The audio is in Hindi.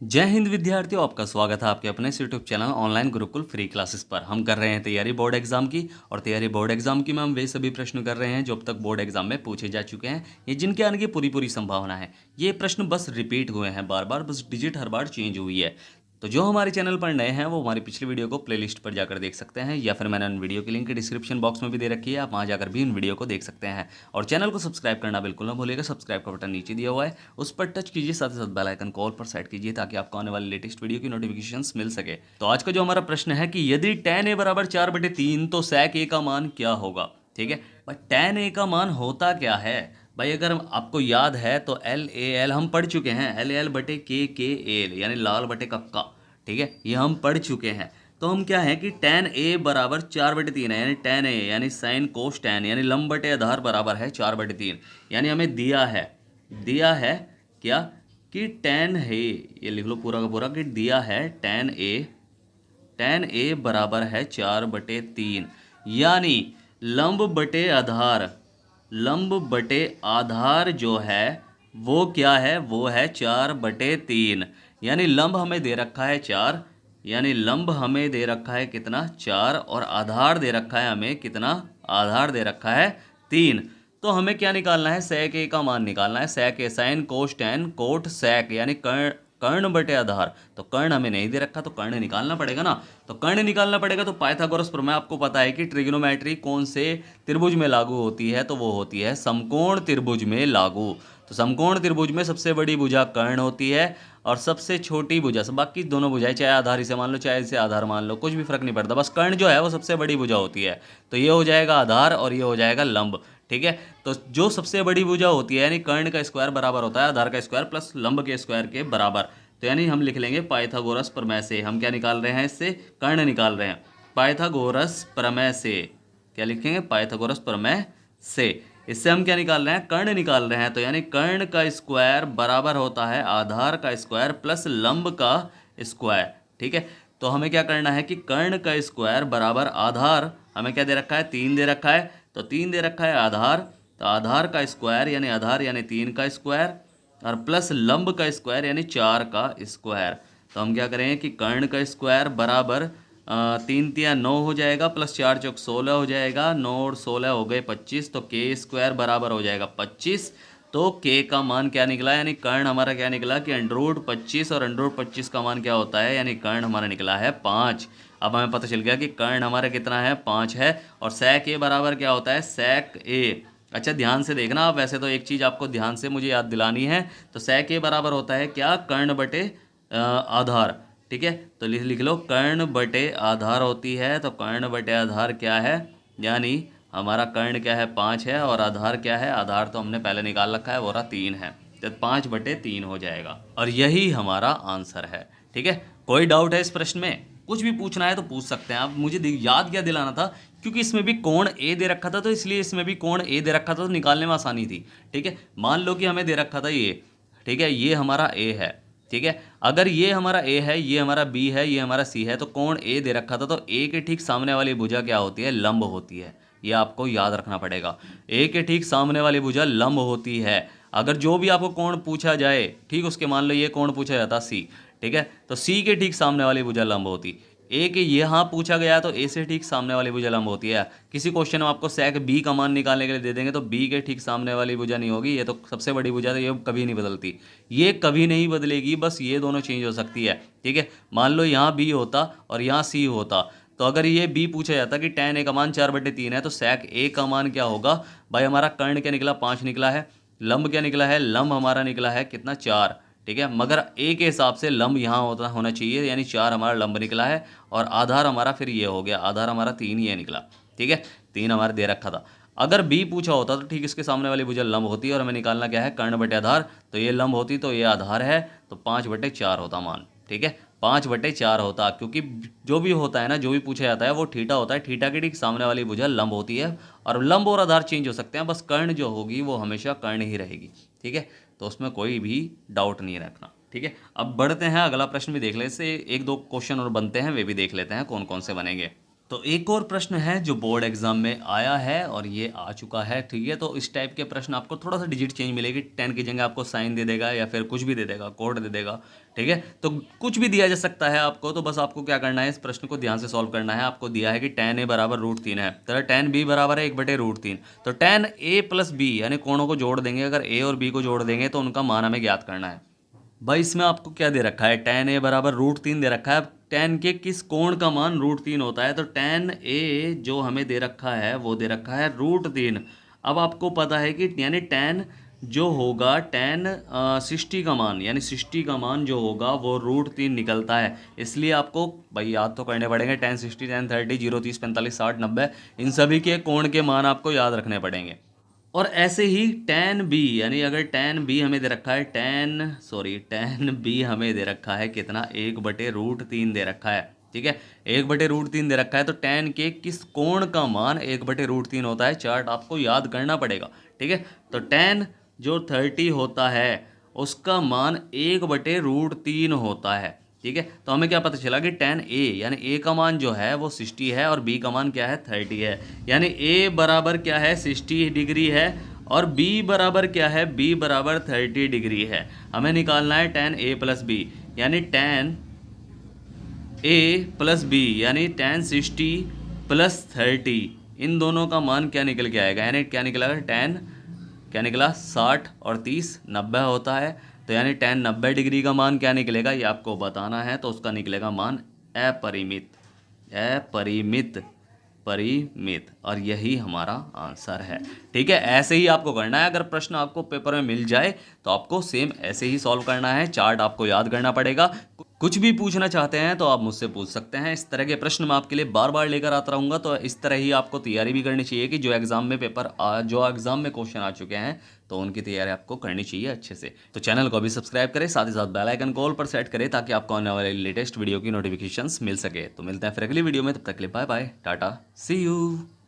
जय हिंद विद्यार्थियों, आपका स्वागत है आपके अपने YouTube channel online Gurukul free classes पर। हम कर रहे हैं तैयारी बोर्ड एग्जाम की, और तैयारी बोर्ड एग्जाम की में हम वे सभी प्रश्न कर रहे हैं जो अब तक बोर्ड एग्जाम में पूछे जा चुके हैं, ये जिनके आने की पूरी पूरी संभावना है। ये प्रश्न बस रिपीट हुए हैं बार बार, बस डिजिट हर बार चेंज हुई है। तो जो हमारे चैनल पर नए हैं वो हमारी पिछली वीडियो को प्लेलिस्ट पर जाकर देख सकते हैं, या फिर मैंने उन वीडियो की लिंक डिस्क्रिप्शन बॉक्स में भी दे रखी है, आप वहाँ जाकर भी उन वीडियो को देख सकते हैं। और चैनल को सब्सक्राइब करना बिल्कुल ना भूलिएगा, सब्सक्राइब का बटन नीचे दिया हुआ है, उस पर टच कीजिए, साथ ही साथ बेल आइकन को ऑल पर सेट कीजिए ताकि आपको आने वाले लेटेस्ट वीडियो की नोटिफिकेशंस मिल सके। तो आज का जो हमारा प्रश्न है कि यदि tan a बराबर 4/3 तो sec a का मान क्या होगा। ठीक है भाई, tan a का मान होता क्या है भाई, अगर आपको याद है तो एल ए एल हम पढ़ चुके हैं, एल एल बटे के एल यानी लाल बटे कक्का। ठीक है, ये हम पढ़ चुके हैं। तो हम क्या है कि tan a बराबर 4/3 है, यानी tan a यानी साइन कोस tan यानी लंब बटे आधार बराबर है 4/3। यानी हमें दिया है क्या कि tan है, ये लिख लो पूरा का पूरा कि दिया है tan a बराबर है 4/3, यानी लंब बटे आधार जो है वो क्या है, वो है 4/3। यानी लंब हमें दे रखा है 4, यानी लंब हमें दे रखा है कितना 4, और आधार दे रखा है हमें कितना, आधार दे रखा है 3। तो हमें क्या निकालना है, sec a का मान निकालना है। sec a sine cos tan cot sec यानी कर्ण बटे आधार। तो कर्ण हमें नहीं दे रखा तो कर्ण निकालना पड़ेगा ना। तो कर्ण निकालना पड़ेगा, तो पाइथागोरस प्रमेय आपको पता है कि ट्रिग्नोमेट्री कौन से त्रिभुज में लागू होती है, तो वो होती है समकोण त्रिभुज में लागू। तो समकोण त्रिभुज में सबसे बड़ी भुजा कर्ण होती है, और सबसे छोटी भुजा, सब बाकी दोनों भुजाएं, चाहे आधार इसे मान लो चाहे इसे आधार मान लो, कुछ भी फर्क नहीं पड़ता, बस कर्ण जो है वो सबसे बड़ी भुजा होती है। तो ये हो जाएगा आधार और ये हो जाएगा लंब। ठीक है, तो जो सबसे बड़ी भुजा होती है यानी कर्ण का स्क्वायर बराबर होता है आधार का स्क्वायर प्लस लंब के स्क्वायर के बराबर। तो यानी हम लिख लेंगे पाइथागोरस प्रमेय से, हम क्या निकाल रहे हैं, इससे कर्ण निकाल रहे हैं। पाइथागोरस प्रमेय से क्या लिखेंगे, पाइथागोरस प्रमेय से इससे हम क्या निकाल रहे हैं, कर्ण निकाल रहे हैं। तो यानी कर्ण का स्क्वायर बराबर होता है आधार का स्क्वायर प्लस लंब का स्क्वायर। ठीक है, तो हमें क्या करना है कि कर्ण का स्क्वायर बराबर आधार, हमें क्या दे रखा है, 3 दे रखा है, तो 3 दे रखा है आधार, तो आधार का स्क्वायर यानी आधार यानी 3 का स्क्वायर, और प्लस लंब का स्क्वायर यानी 4 का स्क्वायर। तो हम क्या करेंगे कि कर्ण का स्क्वायर बराबर 3 × 3 = 9 हो जाएगा, प्लस 4 × 4 = 16 हो जाएगा, 9 और 16 हो गए 25, तो के स्क्वायर बराबर हो जाएगा 25। तो के का मान क्या निकला, यानी कर्ण हमारा क्या निकला कि √25, और √25 का मान क्या होता है, यानी कर्ण हमारा निकला है 5। अब हमें पता चल गया कि कर्ण हमारा कितना है, 5 है। और sec a बराबर क्या होता है, sec a, अच्छा ध्यान से देखना आप, वैसे तो एक चीज़ आपको ध्यान से मुझे याद दिलानी है। तो sec a बराबर होता है क्या, कर्ण बटे आधार। ठीक है, तो लिख लो कर्ण बटे आधार होती है। तो कर्ण बटे आधार क्या है, यानी हमारा कर्ण क्या है, 5 है, और आधार क्या है, आधार तो हमने पहले निकाल रखा है, वो रहा 3 है। तो 5/3 हो जाएगा, और यही हमारा आंसर है। ठीक है, कोई डाउट है इस प्रश्न में, कुछ भी पूछना है तो पूछ सकते हैं आप। मुझे याद क्या दिलाना था, क्योंकि इसमें भी कोण ए दे रखा था, तो इसलिए इसमें भी कोण ए दे रखा था, तो निकालने में आसानी थी। ठीक है, मान लो कि हमें दे रखा था ये, ठीक है, ये हमारा ए है। ठीक है, अगर ये हमारा ए है, ये हमारा बी है, ये हमारा सी है, तो कोण ए दे रखा था, तो ए के ठीक सामने वाली भुजा क्या होती है, लंब होती है। ये आपको याद रखना पड़ेगा, ए के ठीक सामने वाली भुजा लंब होती है। अगर जो भी आपको कोण पूछा जाए, ठीक, उसके मान लो ये कोण पूछा जाता सी, ठीक है, तो सी के ठीक सामने वाली भुजा लंब होती। ए के यहाँ पूछा गया तो ए से ठीक सामने वाली भुजा लंब होती है। किसी क्वेश्चन में आपको sec b का मान निकालने के लिए दे देंगे, तो b के ठीक सामने वाली भुजा नहीं होगी, ये तो सबसे बड़ी भुजा, तो ये कभी नहीं बदलती, ये कभी नहीं बदलेगी, बस ये दोनों चेंज हो सकती है। ठीक है, मान लो यहाँ b होता और यहाँ c होता, तो अगर ये b पूछा जाता कि tan a का मान 4/3 है, तो sec a का मान क्या होगा भाई, हमारा कर्ण क्या निकला, 5 निकला है, लंब क्या निकला है, लंब हमारा निकला है कितना, 4। ठीक है, मगर ए के हिसाब से लंब यहाँ होना चाहिए, यानी 4 हमारा लंब निकला है, और आधार हमारा फिर ये हो गया, आधार हमारा 3 ये निकला। ठीक है, 3 हमारा दे रखा था। अगर बी पूछा होता तो ठीक इसके सामने वाली भुजा लंब होती है, और हमें निकालना क्या है, कर्ण बटे आधार, तो ये लंब होती, तो ये आधार है, तो 5/4 होता मान। ठीक है, 5/4 होता, क्योंकि जो भी होता है ना, जो भी पूछा जाता है वो थीटा होता है, थीटा के ठीक सामने वाली भुजा लंब होती है, और लंब और आधार चेंज हो सकते हैं, बस कर्ण जो होगी वो हमेशा कर्ण ही रहेगी। ठीक है, तो उसमें कोई भी डाउट नहीं रखना। ठीक है, अब बढ़ते हैं, अगला प्रश्न भी देख ले, इससे 1-2 क्वेश्चन और बनते हैं, वे भी देख लेते हैं कौन कौन से बनेंगे। तो एक और प्रश्न है जो बोर्ड एग्जाम में आया है और ये आ चुका है, ठीक है। तो इस टाइप के प्रश्न आपको थोड़ा सा डिजिट चेंज मिलेगी, 10 की जगह आपको साइन दे देगा या फिर कुछ भी दे देगा, कोड दे देगा, ठीक है। तो कुछ भी दिया जा सकता है आपको, तो बस आपको क्या करना है, इस प्रश्न को ध्यान से सॉल्व करना है। आपको दिया है कि tan a बराबर √3 है, तो tan b बराबर है 1/√3। तो tan a प्लस b यानी कोणों को जोड़ देंगे, अगर a और b को जोड़ देंगे तो उनका मान हमें ज्ञात करना है। भाई इसमें आपको क्या दे रखा है, tan a बराबर √3 दे रखा है। अब tan के किस कोण का मान √3 होता है, तो tan a जो हमें दे रखा है वो दे रखा है √3। अब आपको पता है कि यानी tan जो होगा tan 60 का मान, यानी 60 का मान जो होगा वो √3 निकलता है। इसलिए आपको भाई याद तो करने पड़ेंगे, tan 60, tan 30, 0, 30, 45, 60, 90 इन सभी के कोण के मान आपको याद रखने पड़ेंगे। और ऐसे ही tan b, यानी अगर tan b हमें दे रखा है, tan b हमें दे रखा है कितना, 1/√3 दे रखा है, ठीक है। 1/√3 दे रखा है, तो tan के किस कोण का मान 1/√3 होता है, चार्ट आपको याद करना पड़ेगा, ठीक है। तो tan जो 30 होता है उसका मान 1/√3 होता है, ठीक है। तो हमें क्या पता चला कि tan a यानी a का मान जो है वो 60 है और b का मान क्या है, 30 है। यानी a बराबर क्या है, 60 डिग्री है और b बराबर क्या है, b बराबर 30 डिग्री है। हमें निकालना है tan a प्लस b, यानी tan a प्लस b यानी tan 60 प्लस 30, इन दोनों का मान क्या निकल के आएगा, यानी क्या निकलेगा, tan क्या निकला, 60 और 30 90 होता है। तो यानी tan 90 डिग्री का मान क्या निकलेगा ये आपको बताना है, तो उसका निकलेगा मान अपरिमित, अपरिमित, परिमित, और यही हमारा आंसर है, ठीक है। ऐसे ही आपको करना है, अगर प्रश्न आपको पेपर में मिल जाए तो आपको सेम ऐसे ही सॉल्व करना है, चार्ट आपको याद करना पड़ेगा। कुछ भी पूछना चाहते हैं तो आप मुझसे पूछ सकते हैं, इस तरह के प्रश्न मैं आपके लिए बार बार लेकर आता रहूँगा। तो इस तरह ही आपको तैयारी भी करनी चाहिए कि जो एग्ज़ाम में क्वेश्चन आ चुके हैं तो उनकी तैयारी आपको करनी चाहिए अच्छे से। तो चैनल को अभी सब्सक्राइब करें, साथ ही साथ बेल आइकन को ऑल पर सेट करें ताकि आपको आने वाले लेटेस्ट वीडियो की नोटिफिकेशंस मिल सके। तो मिलते हैं फिर अगली वीडियो में, तब तक के लिए bye bye, tata, see you.